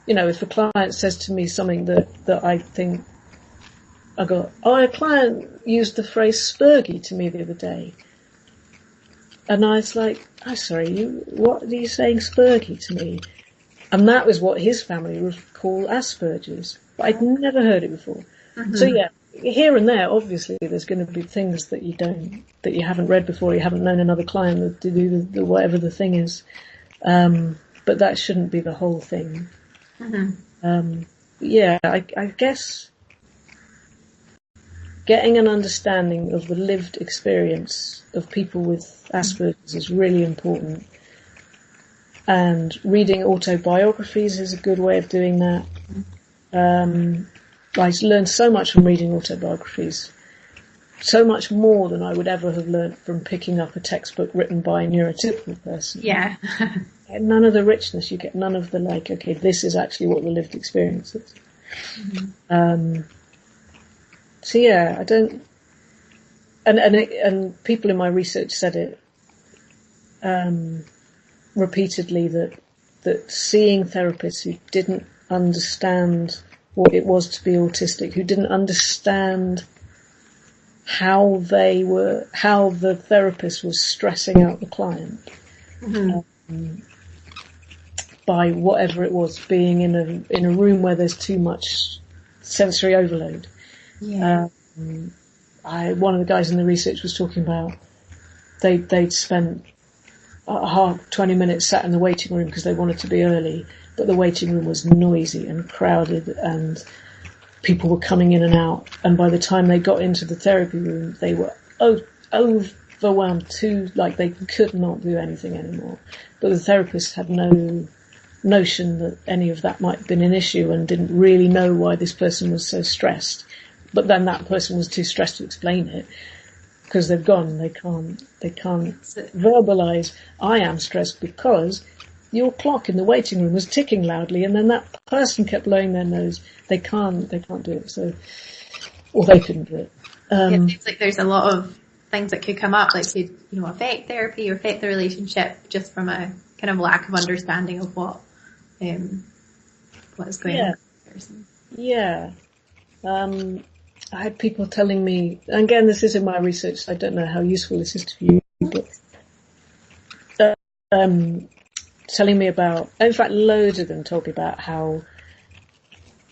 if a client says to me something that I think, I go, a client used the phrase spurgy to me the other day. And I was like, oh, sorry, what are you saying spurgy to me? And that was what his family would call Asperger's. But I'd never heard it before. Mm-hmm. So yeah, here and there, obviously, there's going to be things that you haven't read before, you haven't known another client to do whatever the thing is. But that shouldn't be the whole thing. Mm-hmm. Yeah, I guess getting an understanding of the lived experience of people with Asperger's is really important. And reading autobiographies is a good way of doing that. I learned so much from reading autobiographies. So much more than I would ever have learned from picking up a textbook written by a neurotypical person. Yeah. None of the richness, you get none of the okay, this is actually what the lived experience is. Mm-hmm. So yeah, I don't, and people in my research said it, repeatedly that seeing therapists who didn't understand what it was to be autistic, who didn't understand how the therapist was stressing out the client, mm-hmm. By whatever it was, being in a room where there's too much sensory overload. Yeah. One of the guys in the research was talking about they'd spent 20 minutes sat in the waiting room because they wanted to be early, but the waiting room was noisy and crowded and people were coming in and out, and by the time they got into the therapy room they were overwhelmed they could not do anything anymore. But the therapist had no notion that any of that might have been an issue and didn't really know why this person was so stressed. But then that person was too stressed to explain it because they've gone. They can't verbalize, I am stressed because your clock in the waiting room was ticking loudly and then that person kept blowing their nose. They can't do it. So, or they couldn't do it. It seems like there's a lot of things that could come up, like could, affect therapy or affect the relationship just from a kind of lack of understanding of what is going on with the person. Yeah. I had people telling me, again, this is in my research, so I don't know how useful this is to you, but telling me about, in fact, loads of them told me about how,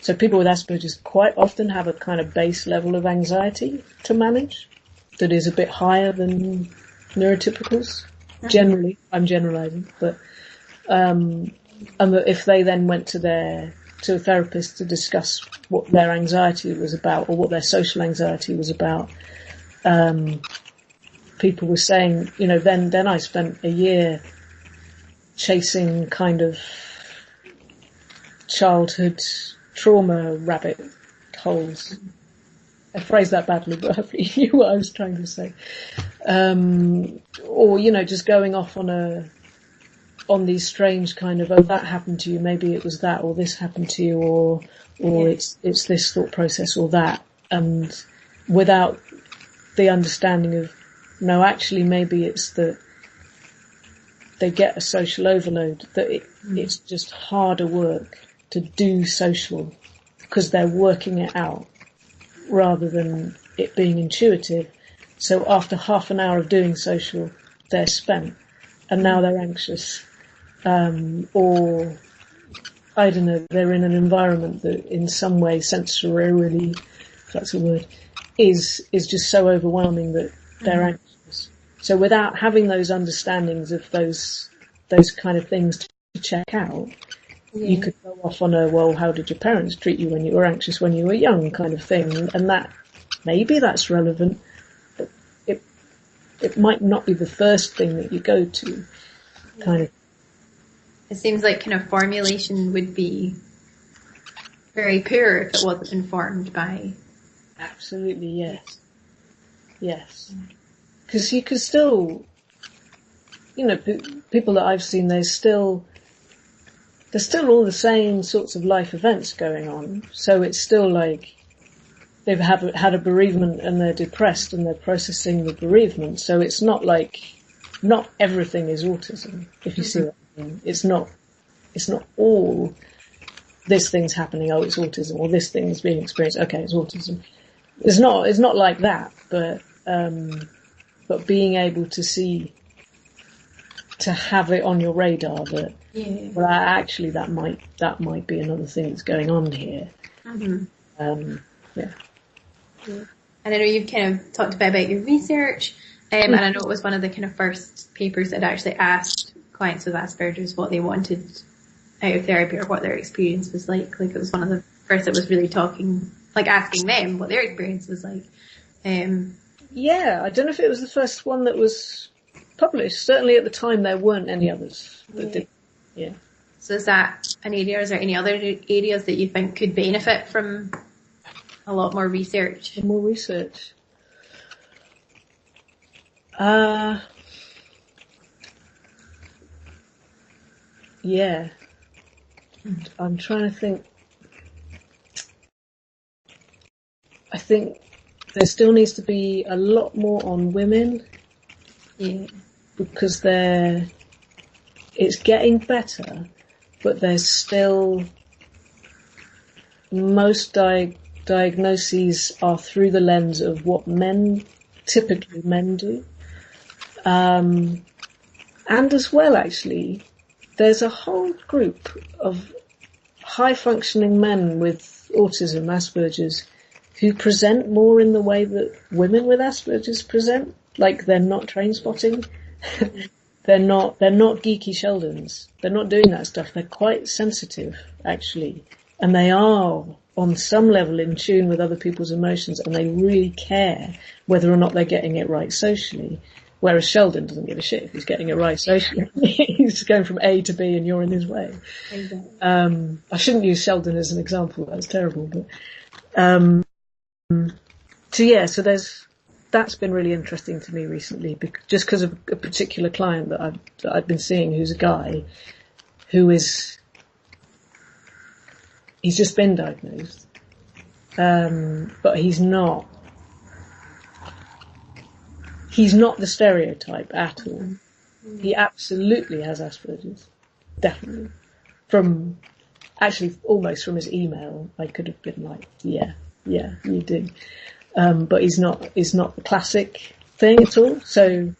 so people with Asperger's quite often have a kind of base level of anxiety to manage that is a bit higher than neurotypicals. Generally, I'm generalizing, but, and that if they then went to a therapist to discuss what their anxiety was about or what their social anxiety was about, people were saying, then I spent a year chasing kind of childhood trauma rabbit holes. I phrased that badly, but hopefully you knew what I was trying to say. Or, just going off on these strange kind of, that happened to you, maybe it was that, or this happened to you, or it's this thought process or that, and without the understanding of, no, actually maybe it's that they get a social overload, that it's just harder work to do social because they're working it out rather than it being intuitive. So after half an hour of doing social, they're spent and now they're anxious. Or, I don't know, they're in an environment that in some way sensorily, if that's a word, is just so overwhelming that they're anxious. So without having those understandings of those kind of things to check out, you could go off on how did your parents treat you when you were anxious when you were young kind of thing, and that, maybe that's relevant, but it might not be the first thing that you go to, kind of. It seems like kind of formulation would be very poor if it wasn't informed by. Absolutely, yes. Yes. Because you could still, people that I've seen, there's still all the same sorts of life events going on. So it's still like they've had a bereavement and they're depressed and they're processing the bereavement. So it's not like, not everything is autism, if you see what I mean. It's not all this thing's happening, oh, it's autism, or this thing's being experienced, okay, it's autism. It's not like that, but being able to see, to have it on your radar that, well, actually that might be another thing that's going on here. Mm-hmm. And I know you've kind of talked a bit about your research, and I know it was one of the kind of first papers that actually asked clients with Asperger's what they wanted out of therapy or what their experience was like. Like, it was one of the first that was really asking them what their experience was like. Yeah, I don't know if it was the first one that was published. Certainly at the time there weren't any others that did. Yeah. So is that an area, is there any other areas that you think could benefit from a lot more research? More research. Yeah. I'm trying to think. I think there still needs to be a lot more on women. Yeah. Because it's getting better, but there's still, most diagnoses are through the lens of what typically men do. And as well, actually, there's a whole group of high-functioning men with autism, Asperger's, who present more in the way that women with Asperger's present, like they're not train spotting. They're not geeky Sheldons. They're not doing that stuff. They're quite sensitive, actually. And they are, on some level, in tune with other people's emotions, and they really care whether or not they're getting it right socially. Whereas Sheldon doesn't give a shit if he's getting it right socially. He's going from A to B and you're in his way. Exactly. I shouldn't use Sheldon as an example. That's terrible. But, so that's been really interesting to me recently, just because of a particular client that I've been seeing, who's a guy he's just been diagnosed, but he's not the stereotype at all. He absolutely has Asperger's, definitely. Almost from his email, I could have been like, yeah, you do. But he's not the classic thing at all. So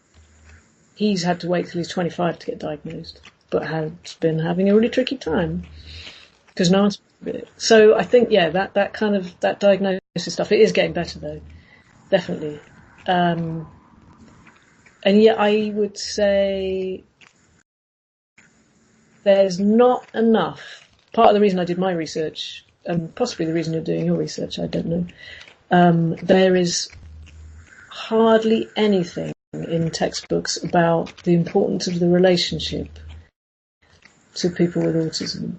he's had to wait till he's 25 to get diagnosed, but has been having a really tricky time because no one's with it. So I think, that kind of, that diagnosis stuff, it is getting better though. Definitely. And yet I would say there's not enough. Part of the reason I did my research, and possibly the reason you're doing your research, I don't know. There is hardly anything in textbooks about the importance of the relationship to people with autism.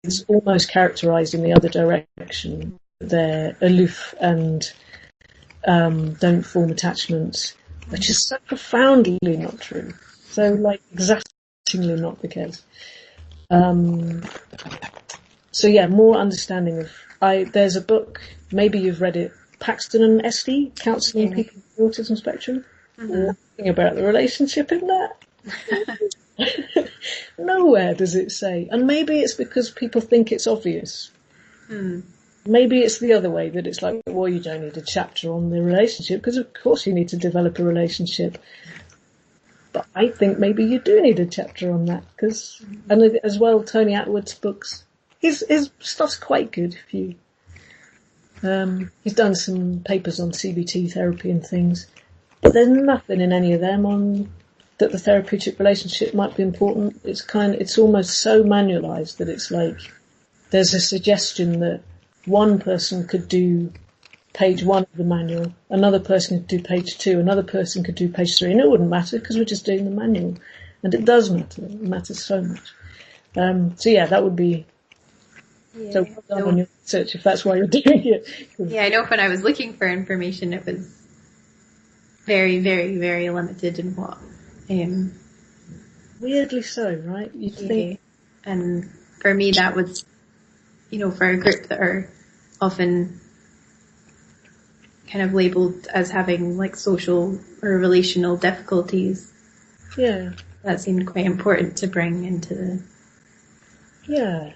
It's almost characterised in the other direction. They're aloof and don't form attachments, which is so profoundly not true. So, exasperatingly not the case. More understanding of... There's a book, maybe you've read it, Paxton and Esty, Counselling People with the Autism Spectrum. Nothing about the relationship in that. Nowhere does it say. And maybe it's because people think it's obvious. Maybe it's the other way, that it's like, well, you don't need a chapter on the relationship, because of course you need to develop a relationship. But I think maybe you do need a chapter on that, and as well, Tony Attwood's books, his stuff's quite good if you... he's done some papers on CBT therapy and things, but there's nothing in any of them on that the therapeutic relationship might be important. It's almost so manualized that it's like there's a suggestion that one person could do page 1 of the manual, another person could do page 2, another person could do page 3, and it wouldn't matter because we're just doing the manual, and it does matter. It matters so much. That would be. So well done on your research if that's why you're doing it. Yeah, I know when I was looking for information, it was very, very, very limited in what. Weirdly so, right? You'd think. And for me, that was, for a group that are often kind of labelled as having social or relational difficulties. Yeah. That seemed quite important to bring into the... Yeah.